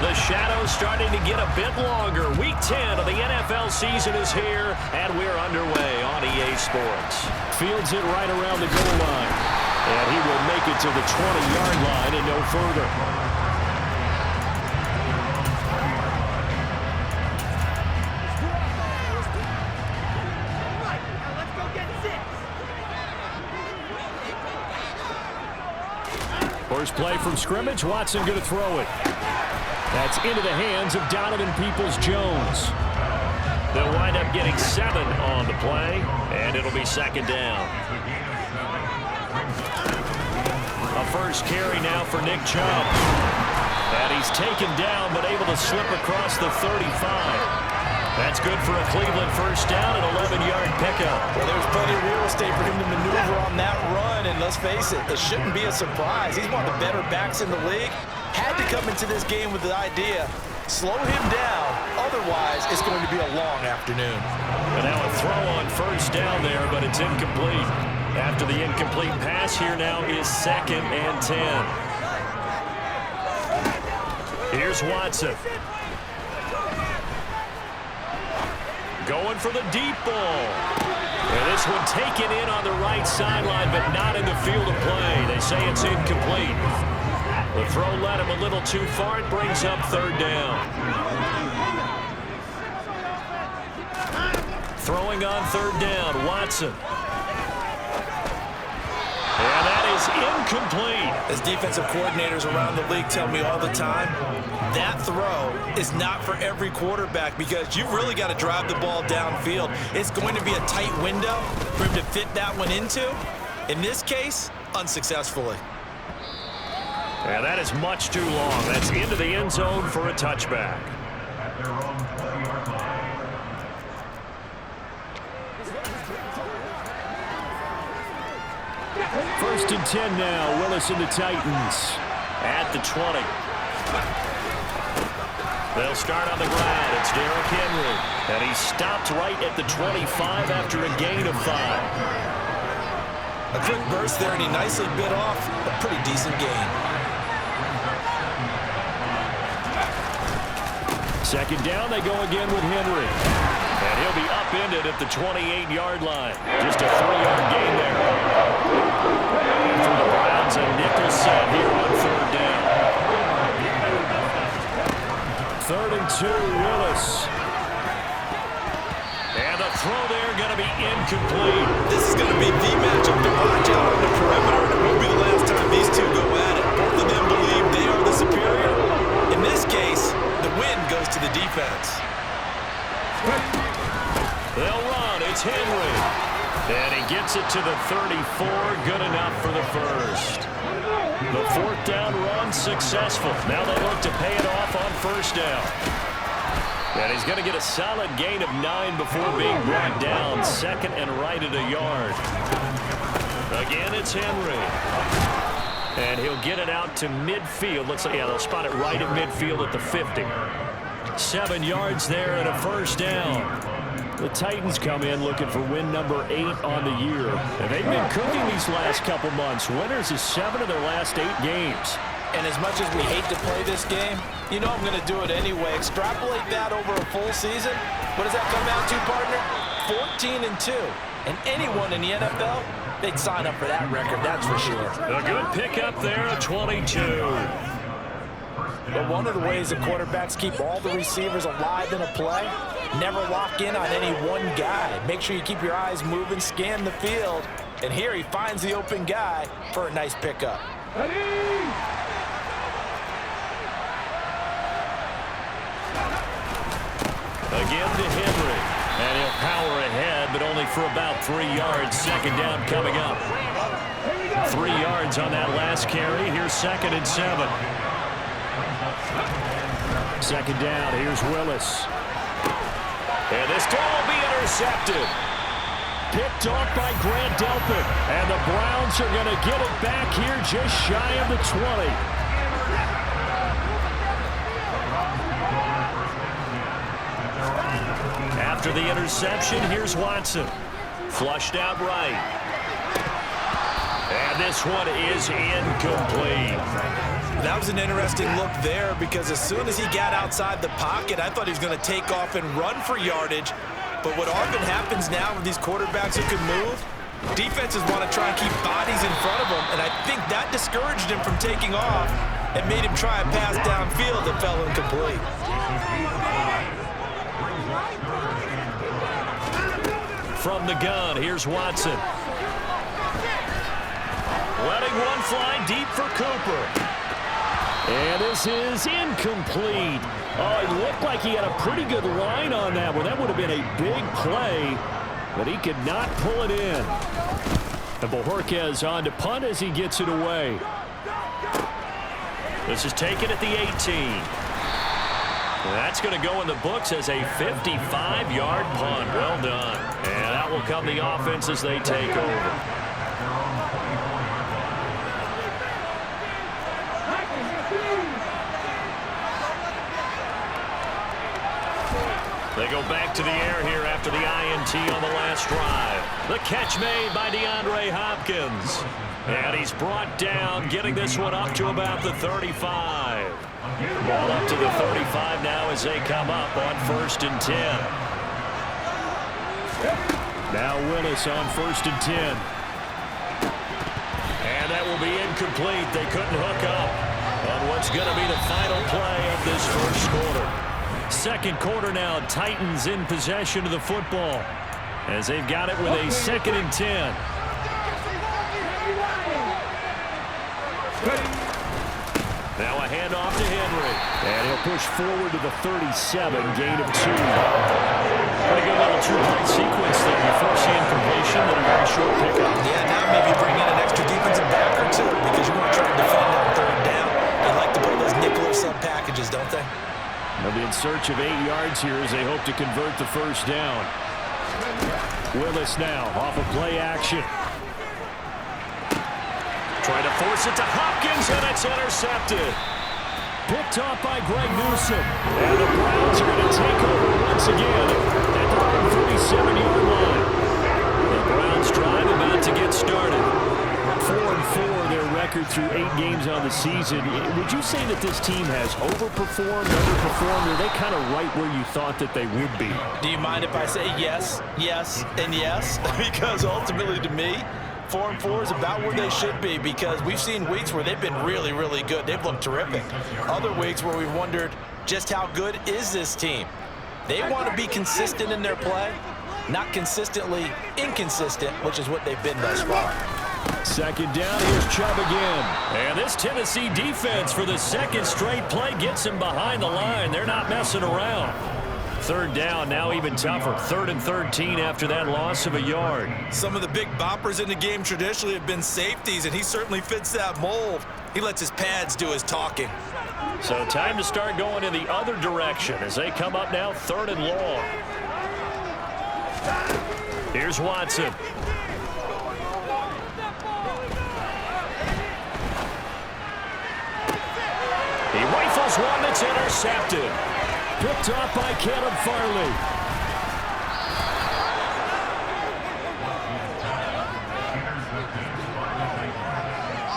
The shadow's starting to get a bit longer. Week 10 of the NFL season is here, and we're underway on EA Sports. Fields it right around the goal line. And he will make it to the 20-yard line and no further. First play from scrimmage. Watson going to throw it. That's into the hands of Donovan Peoples-Jones. They'll wind up getting 7 on the play, and it'll be second down. A first carry now for Nick Chubb. And he's taken down, but able to slip across the 35. That's good for a Cleveland first down, an 11-yard pickup. Well, there's plenty of real estate for him to maneuver on that run, and let's face it, it shouldn't be a surprise. He's one of the better backs in the league. Had to come into this game with the idea, slow him down, otherwise it's going to be a long afternoon. And now a throw on first down there, but it's incomplete. After the incomplete pass, here now is 2nd and 10. Here's Watson. Going for the deep ball. And this one taken in on the right sideline, but not in the field of play. They say it's incomplete. The throw led him a little too far. It brings up 3rd down. Throwing on 3rd down, Watson. And that is incomplete. As defensive coordinators around the league tell me all the time, that throw is not for every quarterback because you've really got to drive the ball downfield. It's going to be a tight window for him to fit that one into. In this case, unsuccessfully. And that is much too long. That's into the end zone for a touchback. First and 10 now. Willis and the Titans at the 20. They'll start on the ground. It's Derrick Henry. And he stopped right at the 25 after a gain of 5. A quick burst there, and he nicely bit off a pretty decent gain. Second down, they go again with Henry. And he'll be upended at the 28-yard line. Just a 3-yard gain there. And for the Browns, a nickel set here on 3rd down. 3rd and 2, Willis. And the throw there going to be incomplete. This is going to be the matchup to watch out on the perimeter. It won't be the last time these two go at it. Both of them believe they are the superior. In this case, the win goes to the defense. They'll run. It's Henry. And he gets it to the 34. Good enough for the first. The 4th down run successful. Now they look to pay it off on first down. And he's going to get a solid gain of 9 before being brought down. 2nd and right at a yard. Again, it's Henry. And he'll get it out to midfield. Looks like, yeah, they'll spot it right at midfield at the 50. 7 yards there and a first down. The Titans come in looking for win number 8 on the year. And they've been cooking these last couple months. Winners is 7 of their last 8 games. And as much as we hate to play this game, you know I'm going to do it anyway. Extrapolate that over a full season. What does that come out to, partner? 14-2. And anyone in the NFL, they'd sign up for that record, that's for sure. A good pickup there, a 22. But one of the ways the quarterbacks keep all the receivers alive in a play, never lock in on any one guy. Make sure you keep your eyes moving, scan the field. And here he finds the open guy for a nice pickup. Again to Henry. And he'll power ahead, but only for about 3 yards. Second down coming up. 3 yards on that last carry. Here's 2nd and 7. Second down. Here's Willis. And this ball will be intercepted. Picked off by Grant Delpit. And the Browns are going to get it back here just shy of the 20. After the interception, here's Watson. Flushed out right. And this one is incomplete. That was an interesting look there because as soon as he got outside the pocket, I thought he was going to take off and run for yardage. But what often happens now with these quarterbacks who can move, defenses want to try and keep bodies in front of them, and I think that discouraged him from taking off and made him try a pass downfield that fell incomplete. From the gun, here's Watson. Letting one fly deep for Cooper. And this is incomplete. Oh, it looked like he had a pretty good line on that one. That would have been a big play, but he could not pull it in. And Bojorquez on to punt as he gets it away. This is taken at the 18. That's going to go in the books as a 55-yard punt. Well done. And that will come the offense as they take over. They go back to the air here after the INT on the last drive. The catch made by DeAndre Hopkins. And he's brought down, getting this one up to about the 35. Ball up to the 35 now as they come up on 1st and 10. Now Willis on 1st and 10. And that will be incomplete. They couldn't hook up on what's going to be the final play of this first quarter. Second quarter now, Titans in possession of the football as they've got it with a 2nd and 10. Now a handoff to Henry. And he'll push forward to the 37, gain of 2. Pretty good little two-point sequence there. You force the completion, then a very short pickup. Yeah, now maybe bring in an extra defensive back or two because you want to try to defend on 3rd down. They like to pull those nickel or sub packages, don't they? They'll be in search of 8 yards here as they hope to convert the first down. Willis now off of play action. Trying to force it to Hopkins, and it's intercepted. Picked off by Greg Newsome. And the Browns are going to take over once again at their own 37-yard line. The Browns drive about to get started. 4-4 their record through 8 games on the season. Would you say that this team has overperformed, underperformed, or are they kind of right where you thought that they would be? Do you mind if I say yes, yes, and yes? Because ultimately to me, 4-4 is about where they should be because we've seen weeks where they've been really, really good. They've looked terrific. Other weeks where we've wondered just how good is this team. They want to be consistent in their play, not consistently inconsistent, which is what they've been thus far. Second down, here's Chubb again. And this Tennessee defense for the second straight play gets him behind the line. They're not messing around. 3rd down, now even tougher. 3rd and 13 after that loss of a yard. Some of the big boppers in the game traditionally have been safeties, and he certainly fits that mold. He lets his pads do his talking. So time to start going in the other direction as they come up now 3rd and long. Here's Watson. He rifles one that's intercepted. Picked off by Caleb Farley.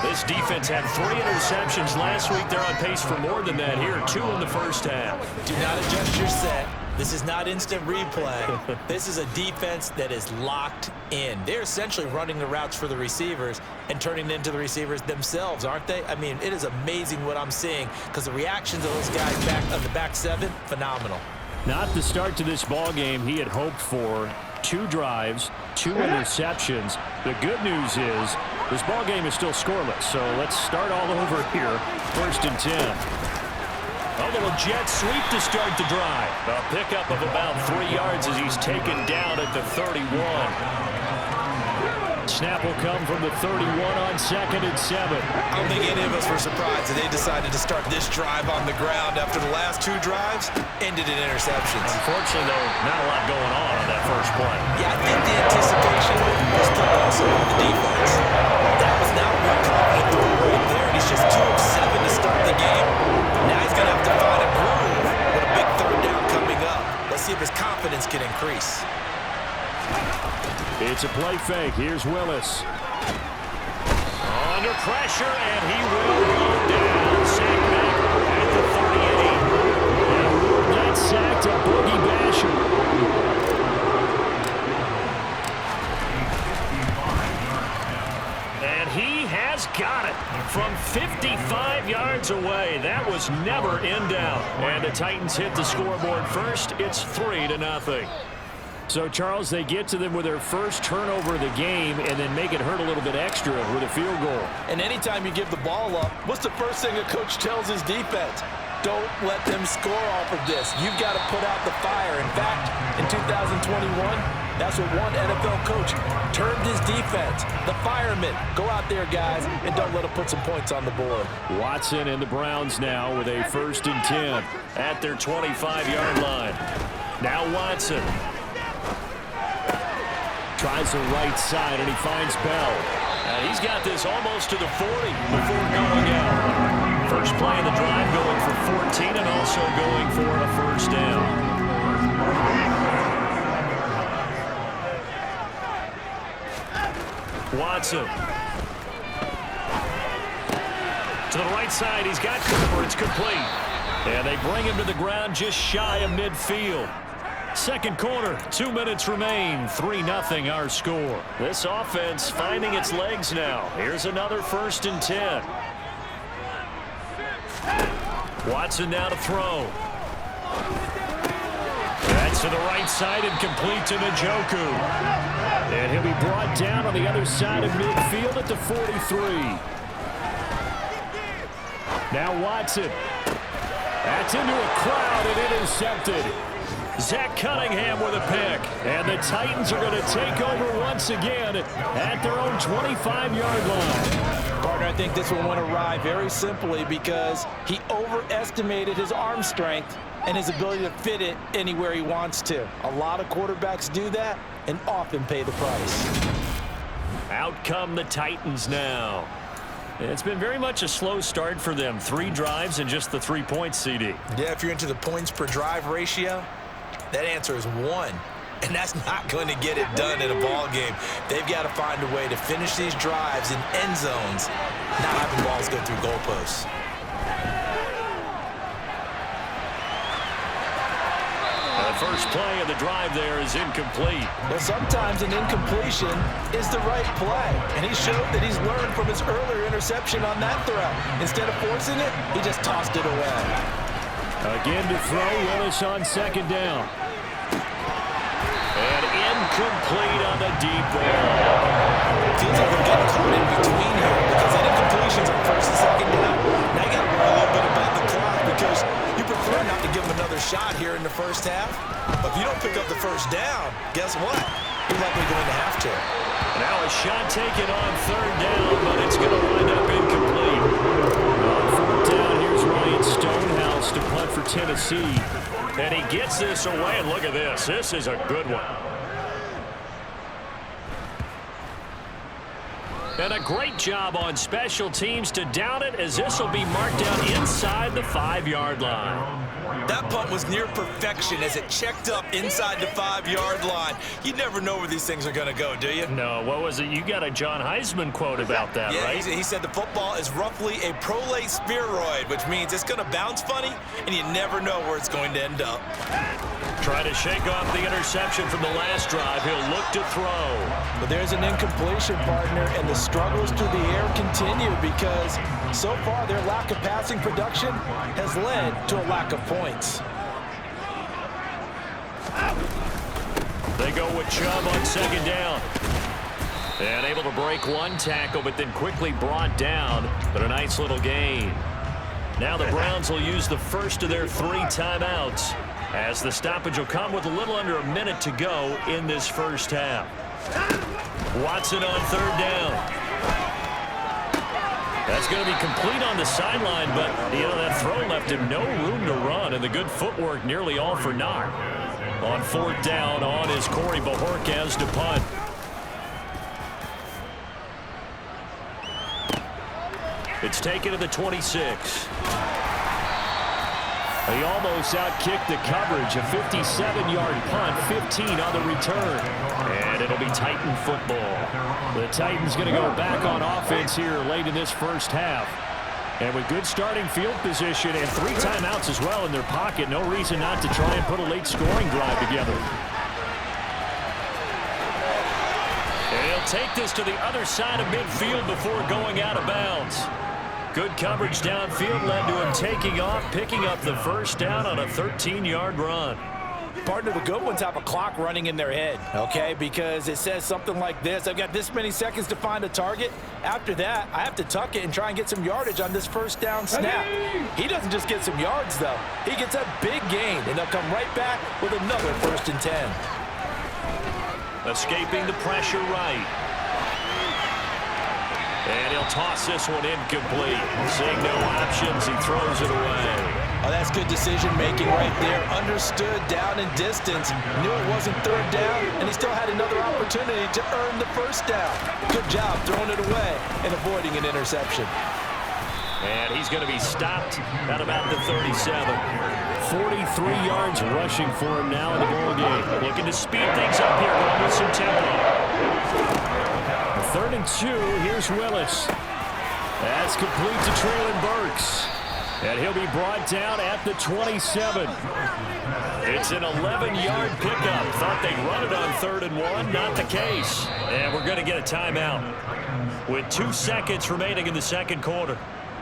This defense had 3 interceptions last week. They're on pace for more than that here. 2 in the first half. Do not adjust your set. This is not instant replay. This is a defense that is locked in. They're essentially running the routes for the receivers and turning it into the receivers themselves, aren't they? I mean, it is amazing what I'm seeing because the reactions of those guys back on the back 7, phenomenal. Not the start to this ball game he had hoped for. 2 drives, 2 interceptions. The good news is this ball game is still scoreless. So let's start all over here. 1st and 10. A little jet sweep to start the drive. A pickup of about 3 yards as he's taken down at the 31. Snap will come from the 31 on 2nd and 7. I don't think any of us were surprised that they decided to start this drive on the ground after the last 2 drives ended in interceptions. Unfortunately, though, not a lot going on that first play. Yeah, I think the anticipation was put also on the defense. That was not a real confident throw right there, and he's just 2 of 7 to start the game. Now he's going to have to find a groove with a big 3rd down coming up. Let's see if his confidence can increase. It's a play fake. Here's Willis. Under pressure, and he will go down. sack back at the 38. And ruled that sack to Boogie Basham. And he has got it from 55 yards away. That was never in doubt. And the Titans hit the scoreboard first. It's 3-0. So, Charles, they get to them with their first turnover of the game and then make it hurt a little bit extra with a field goal. And anytime you give the ball up, what's the first thing a coach tells his defense? Don't let them score off of this. You've got to put out the fire. In fact, in 2021, that's what one NFL coach termed his defense. The firemen. Go out there, guys, and don't let them put some points on the board. Watson and the Browns now with a 1st and 10 at their 25-yard line. Now Watson tries the right side, and he finds Bell. And he's got this almost to the 40 before going out. First play of the drive going for 14 and also going for a 1st down. Watson. To the right side, he's got Cooper. It's complete. And they bring him to the ground just shy of midfield. Second quarter, 2 minutes remain. 3-0 our score. This offense finding its legs now. Here's another 1st and 10. Watson now to throw. That's to the right side and complete to Njoku. And he'll be brought down on the other side of midfield at the 43. Now Watson. That's into a crowd and intercepted. Zach Cunningham with a pick. And the Titans are going to take over once again at their own 25-yard line. Partner, I think this one went awry very simply because he overestimated his arm strength and his ability to fit it anywhere he wants to. A lot of quarterbacks do that and often pay the price. Out come the Titans now. It's been very much a slow start for them. 3 drives and just the 3 points, CD. Yeah, if you're into the points per drive ratio, that answer is 1. And that's not going to get it done in a ball game. They've got to find a way to finish these drives in end zones, not having balls go through goalposts. The first play of the drive there is incomplete. Well, sometimes an incompletion is the right play. And he showed that he's learned from his earlier interception on that throw. Instead of forcing it, he just tossed it away. Again to throw, Willis on 2nd down. And incomplete on the deep ball. Feels like we're getting caught in between here because that incompletion's on 1st and 2nd down. Now you got to worry a little bit about the clock because you prefer not to give him another shot here in the first half. But if you don't pick up the 1st down, guess what? You're likely going to have to. Now a shot taken on 3rd down, but it's going to wind up incomplete. On 4th down, here's Ryan Stonehouse to punt for Tennessee. And he gets this away, and look at this. This is a good one. And a great job on special teams to down it, as this will be marked down inside the 5-yard line. That punt was near perfection as it checked up inside the 5-yard line. You never know where these things are going to go, do you? No, what was it? You got a John Heisman quote about that, yeah, right? He said the football is roughly a prolate spheroid, which means it's going to bounce funny, and you never know where it's going to end up. Try to shake off the interception from the last drive. He'll look to throw. But there's an incompletion, partner, and the struggles through the air continue because so far their lack of passing production has led to a lack of points. They go with Chubb on 2nd down. And able to break one tackle, but then quickly brought down. But a nice little gain. Now the Browns will use the first of their 3 timeouts, as the stoppage will come with a little under a minute to go in this first half. Watson on 3rd down. That's going to be complete on the sideline, but, that throw left him no room to run, and the good footwork nearly all for naught. On 4th down, on is Corey Bajorquez to punt. It's taken to the 26. He almost outkicked the coverage. A 57-yard punt, 15 on the return. And it'll be Titan football. The Titans going to go back on offense here late in this first half. And with good starting field position and 3 timeouts as well in their pocket, no reason not to try and put a late scoring drive together. And he'll take this to the other side of midfield before going out of bounds. Good coverage downfield led to him taking off, picking up the first down on a 13-yard run. Partner, the good ones have a clock running in their head, okay? Because it says something like this: I've got this many seconds to find a target. After that, I have to tuck it and try and get some yardage on this first down snap. He doesn't just get some yards, though. He gets a big gain, and they'll come right back with another 1st and 10. Escaping the pressure right. And he'll toss this one incomplete. Seeing no options, he throws it away. Oh, that's good decision-making right there. Understood down and distance. Knew it wasn't 3rd down, and he still had another opportunity to earn the 1st down. Good job throwing it away and avoiding an interception. And he's going to be stopped at about the 37. 43 yards rushing for him now in the ball game. Looking to speed things up here, going with some tempo. 3rd and 2, here's Willis. That's complete to Traylon Burks. And he'll be brought down at the 27. It's an 11-yard pickup. Thought they'd run it on 3rd and 1. Not the case. And we're going to get a timeout with 2 seconds remaining in the 2nd quarter.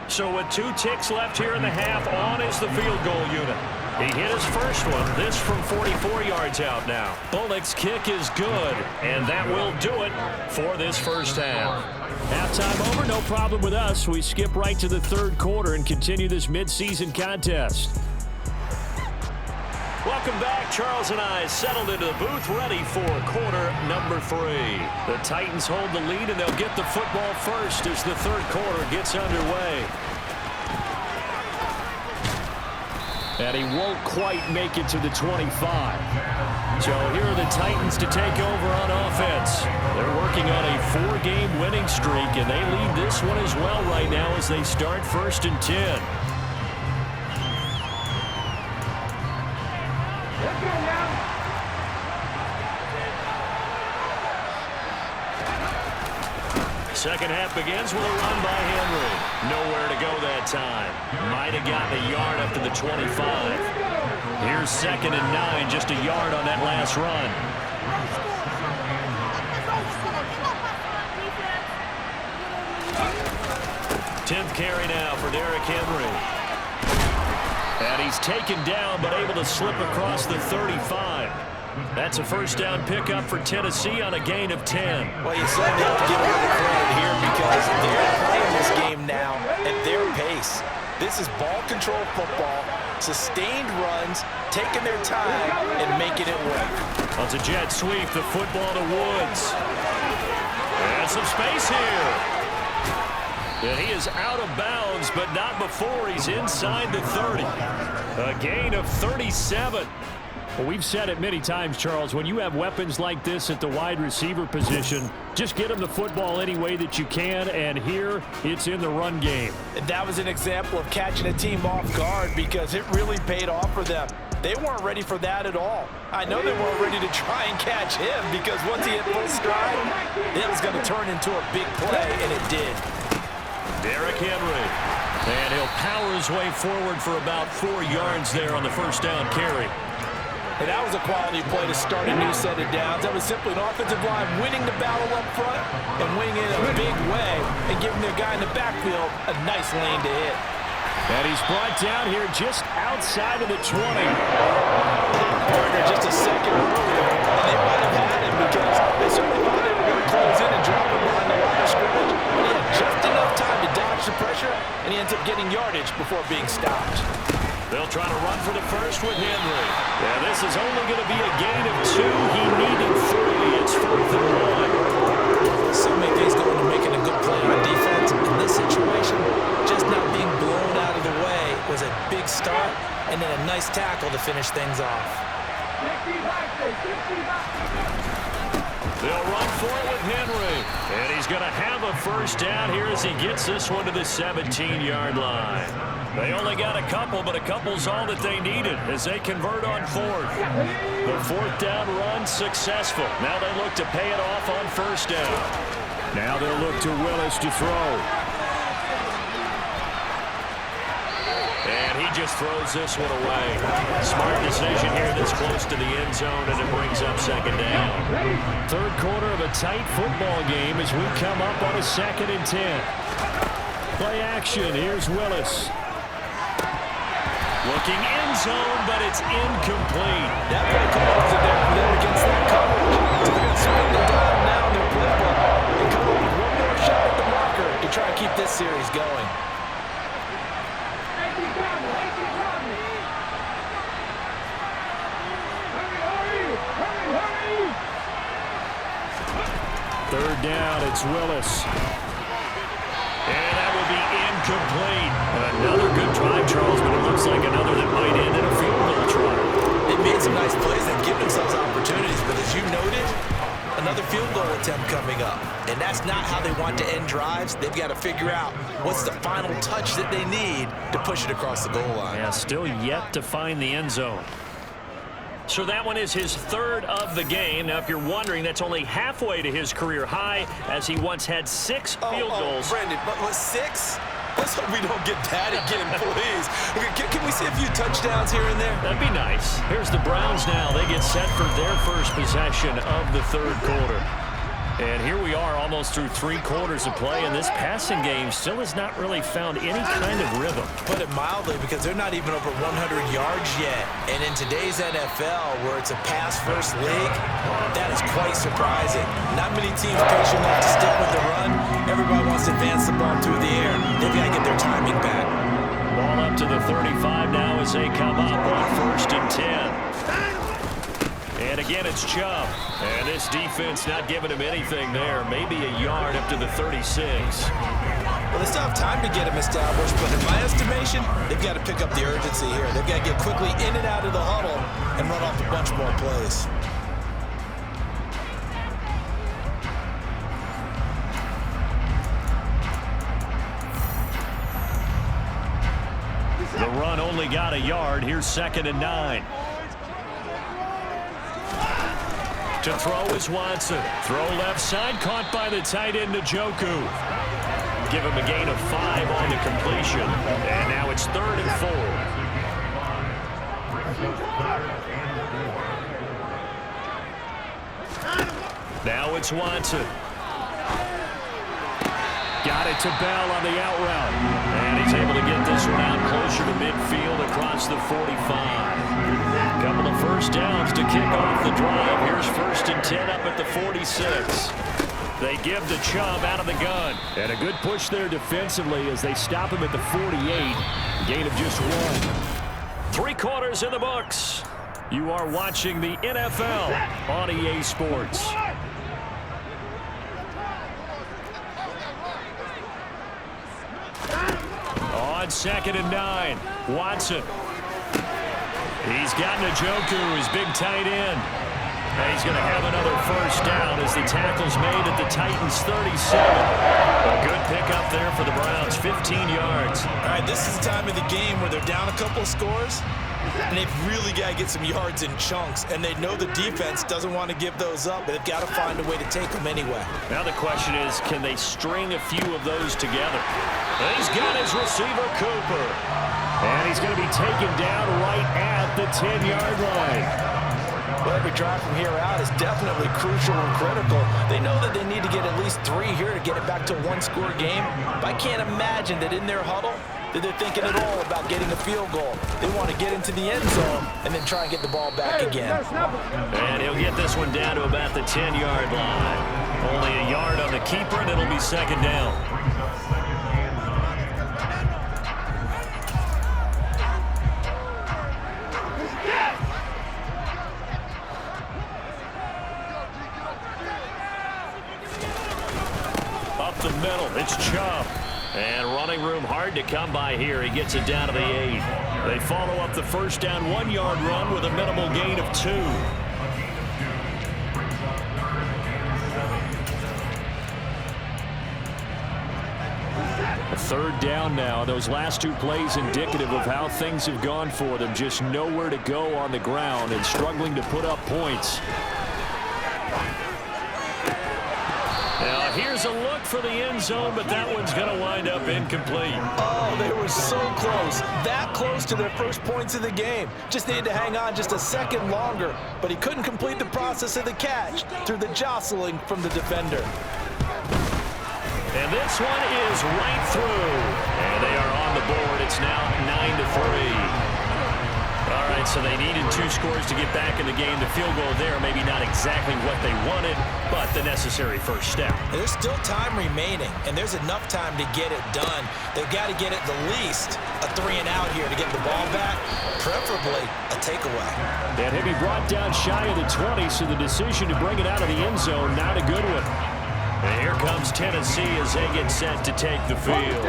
So with 2 ticks left here in the half, on is the field goal unit. He hit his first one. This from 44 yards out now. Bullock's kick is good, and that will do it for this first half. Halftime over, no problem with us. We skip right to the 3rd quarter and continue this midseason contest. Welcome back. Charles and I settled into the booth, ready for quarter number 3. The Titans hold the lead, and they'll get the football first as the 3rd quarter gets underway. And he won't quite make it to the 25. So here are the Titans to take over on offense. They're working on a 4-game winning streak, and they lead this one as well right now as they start 1st and 10. Second half begins with a run by Henry. Nowhere to go that time. Might have gotten a yard up to the 25. Here's 2nd and 9, just a yard on that last run. Tenth carry now for Derrick Henry. And he's taken down, but able to slip across the 35. That's a 1st down pickup for Tennessee on a gain of 10. Well, you certainly have to give them the credit here because they're playing this game now at their pace. This is ball control football, sustained runs, taking their time, and making it work. On to jet sweep, the football to Woods. And some space here. And he is out of bounds, but not before he's inside the 30. A gain of 37. Well, we've said it many times, Charles, when you have weapons like this at the wide receiver position, just get them the football any way that you can, and here it's in the run game. And that was an example of catching a team off guard because it really paid off for them. They weren't ready for that at all. I know they weren't ready to try and catch him because once he hit full stride, it was going to turn into a big play, and it did. Derrick Henry. And he'll power his way forward for about 4 yards there on the 1st down carry. And that was a quality play to start a new set of downs. That was simply an offensive line winning the battle up front and winning it in a big way and giving their guy in the backfield a nice lane to hit. And he's brought down here just outside of the 20. Partner just a second earlier, and they might have had him because they certainly thought they were going to close in and drop him behind the line of scrimmage. But he had just enough time to dodge the pressure, and he ends up getting yardage before being stopped. They'll try to run for the first with Henry. Yeah, this is only going to be a gain of 2. He needed 3. It's 4th and 1. So many things go into making a good play on defense. In this situation, just not being blown out of the way was a big start, and then a nice tackle to finish things off. They'll run for it with Henry. And he's going to have a 1st down here as he gets this one to the 17-yard line. They only got a couple, but a couple's all that they needed as they convert on 4th. The 4th down run successful. Now they look to pay it off on 1st down. Now they'll look to Willis to throw. just throws this one away. Smart decision here this close to the end zone, and it brings up second down. Third quarter of a tight football game as we come up on a 2nd and 10. Play action. Here's Willis. Looking end zone, but it's incomplete. That play call wasn't there for them against that coverage. So they're going to spin the dial now in their playbook and come up with one more shot at the marker to try and keep this series going. Third down, it's Willis. And that will be incomplete. Another good drive, Charles, but it looks like another that might end in a field goal try. They made some nice plays and give themselves opportunities, but as you noted, another field goal attempt coming up. And that's not how they want to end drives. They've got to figure out what's the final touch that they need to push it across the goal line. Yeah, still yet to find the end zone. So that one is his 3rd of the game. Now, if you're wondering, that's only halfway to his career high, as he once had 6 field goals. Brandon, but 6? Let's hope we don't get that again, please. Okay, can we see a few touchdowns here and there? That'd be nice. Here's the Browns now. They get set for their first possession of the 3rd quarter. And here we are almost through 3 quarters of play, and this passing game still has not really found any kind of rhythm. Put it mildly, because they're not even over 100 yards yet. And in today's NFL, where it's a pass-first league, that is quite surprising. Not many teams patient enough to stick with the run. Everybody wants to advance the ball through the air. They've got to get their timing back. Ball up to the 35 now as they come up on 1st and 10. And again, it's Chubb. And this defense not giving him anything there. Maybe a yard up to the 36. Well, they still have time to get him established, but in my estimation, they've got to pick up the urgency here. They've got to get quickly in and out of the huddle and run off a bunch more plays. The run only got a yard. Here's 2nd and 9. To throw is Watson. Throw left side, caught by the tight end, Njoku. Give him a gain of 5 on the completion. And now it's 3rd and 4. Now it's Watson. Got it to Bell on the out route. And he's able to get this one out closer to midfield across the 45. Couple of first downs to kick off the drive. Here's 1st and 10 up at the 46. They give to Chubb out of the gun. And a good push there defensively as they stop him at the 48. Gain of just 1. 3 quarters in the books. You are watching the NFL on EA Sports. On 2nd and 9, Watson. He's got Njoku, his big tight end. And he's going to have another first down as the tackle's made at the Titans' 37. A good pickup there for the Browns, 15 yards. All right, this is the time of the game where they're down a couple of scores, and they've really got to get some yards in chunks, and they know the defense doesn't want to give those up, but they've got to find a way to take them anyway. Now the question is, can they string a few of those together? And he's got his receiver, Cooper. And he's going to be taken down right at the 10-yard line. Well, every drive from here out is definitely crucial and critical. They know that they need to get at least 3 here to get it back to a 1-score game. But I can't imagine that in their huddle that they're thinking at all about getting a field goal. They want to get into the end zone and then try and get the ball back again. And he'll get this one down to about the 10-yard line. Only a yard on the keeper, and it'll be 2nd down. The middle, it's Chubb. And running room hard to come by here. He gets it down to the 8. They follow up the first down 1-yard run with a minimal gain of 2. A 3rd down now. Those last 2 plays indicative of how things have gone for them. Just nowhere to go on the ground and struggling to put up points. Now, here's a look for the end zone, but that one's going to wind up incomplete. Oh, they were so close. That close to their first points of the game. Just needed to hang on just a second longer, but he couldn't complete the process of the catch through the jostling from the defender. And this one is right through. And they are on the board. It's now 9-3. All right, so they needed 2 scores to get back in the game. The field goal there, maybe not exactly what they wanted, but the necessary first step. And there's still time remaining, and there's enough time to get it done. They've got to get at the least a 3-and-out here to get the ball back, preferably a takeaway. And he'll be brought down shy of the 20, so the decision to bring it out of the end zone, not a good one. And here comes Tennessee as they get set to take the field.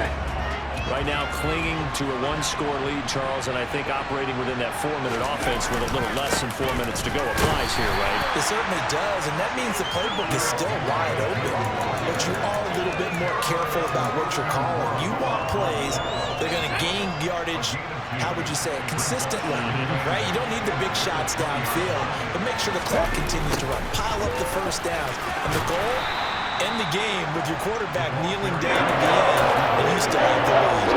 Right now clinging to a 1-score lead, Charles, and I think operating within that 4-minute offense with a little less than 4 minutes to go applies here, right? It certainly does, and that means the playbook is still wide open. But you are a little bit more careful about what you're calling. You want plays that are going to gain yardage, how would you say it, consistently, right? You don't need the big shots downfield, but make sure the clock continues to run. Pile up the first downs. And the goal? End the game with your quarterback kneeling down at the end, and you still have the lead.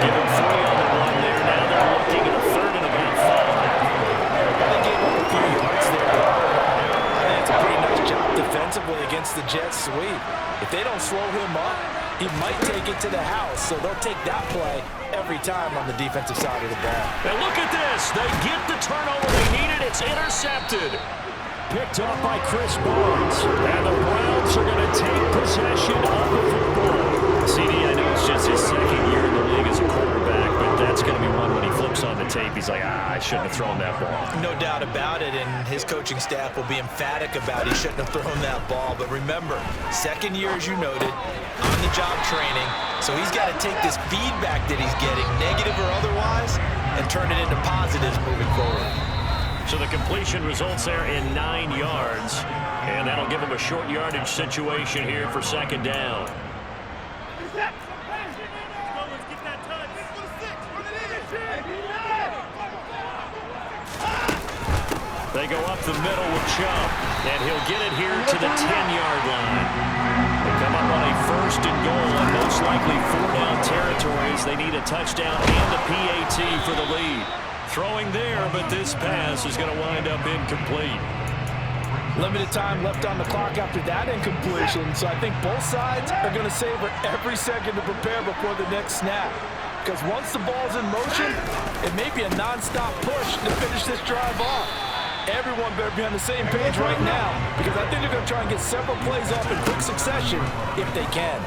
Give him 3 on the 1 there. Now they're looking at a 3rd and about 5. They gave up a few yards there. I think it's a pretty nice job defensively against the Jets sweep. If they don't slow him up, he might take it to the house, so they'll take that play every time on the defensive side of the ball. And look at this. They get the turnover they needed. It's intercepted. Picked off by Chris Barnes. And the Browns are going to take possession of the football. CD, I know it's just his 2nd year in the league as a quarterback, but that's going to be one when he flips on the tape. He's like, I shouldn't have thrown that ball. No doubt about it, and his coaching staff will be emphatic about he shouldn't have thrown that ball. But remember, 2nd year, as you noted, on-the-job training. So he's got to take this feedback that he's getting, negative or otherwise, and turn it into positives moving forward. So the completion results there in 9 yards, and that'll give him a short yardage situation here for 2nd down. They go up the middle with Chubb, and he'll get it here to the 10-yard line. They come up on a 1st and goal, and most likely 4-down territories. They need a touchdown and a PAT for the lead. Throwing there, but this pass is going to wind up incomplete. Limited time left on the clock after that incompletion, so I think both sides are going to savor every second to prepare before the next snap. Because once the ball's in motion, it may be a non-stop push to finish this drive off. Everyone better be on the same page right now, because I think they're going to try and get several plays off in quick succession if they can.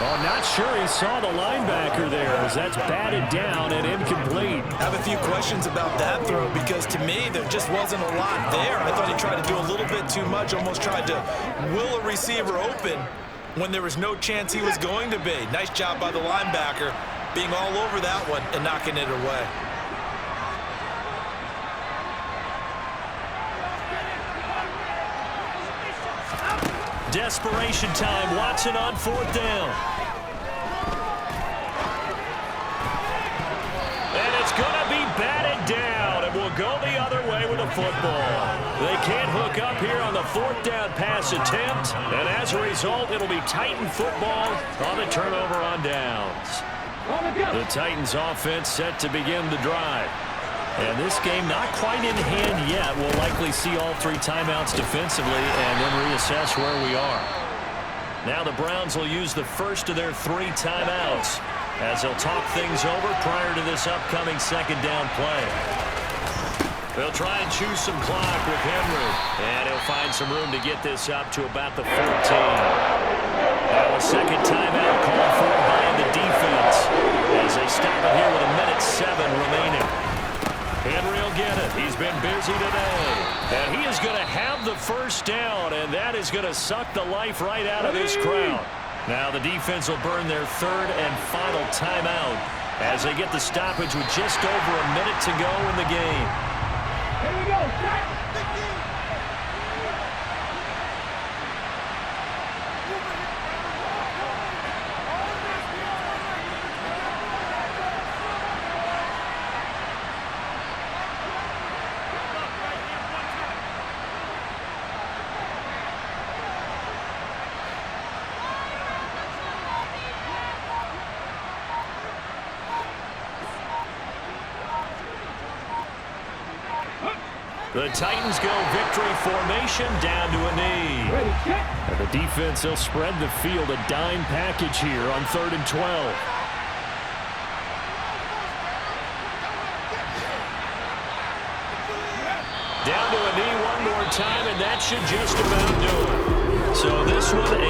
Oh, not sure he saw the linebacker there as that's batted down and incomplete. I have a few questions about that throw because to me there just wasn't a lot there. I thought he tried to do a little bit too much, almost tried to will a receiver open when there was no chance he was going to be. Nice job by the linebacker being all over that one and knocking it away. Desperation time. Watson on 4th down. And it's going to be batted down. And we'll go the other way with a football. They can't hook up here on the 4th down pass attempt. And as a result, it'll be Titan football on the turnover on downs. The Titans offense set to begin the drive. And this game not quite in hand yet. We'll likely see all 3 timeouts defensively and then reassess where we are. Now the Browns will use the first of their 3 timeouts as they'll talk things over prior to this upcoming 2nd down play. They'll try and choose some clock with Henry. And he'll find some room to get this up to about the 14. Now a 2nd timeout called for by the defense as they stop it here with 1:07 remaining. Henry will get it. He's been busy today. And he is going to have the first down, and that is going to suck the life right out of this crowd. Now the defense will burn their 3rd and final timeout as they get the stoppage with just over a minute to go in the game. Here we go. The Titans go victory formation down to a knee. Ready, set. And the defense, they'll spread the field, a dime package here on 3rd and 12. Down to a knee one more time, and that should just about do it. So this one,